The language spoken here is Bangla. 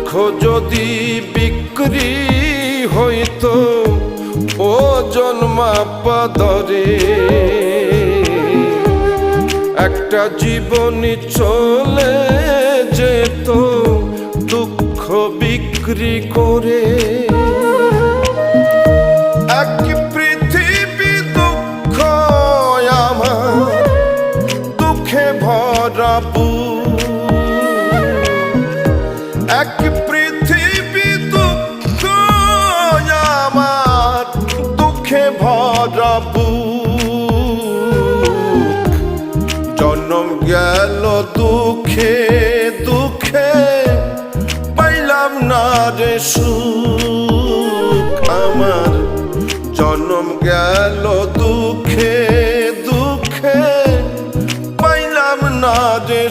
দুঃখ যদি বিক্রি হইতো ও জন্মাপ্পা দরে, একটা জীবনী চলে যেত দুঃখ বিক্রি করে। এক পৃথিবী দুঃখ আমার, দুঃখে ভরা বুক। এক পৃথিবী দুঃখ আমার, দুঃখে ভরা বুক। জন্ম গেল দুঃখে দুঃখে, পাইলাম না রে সুখ আমার। জন্ম গেল দুঃখে দুঃখে, পাইলাম না রে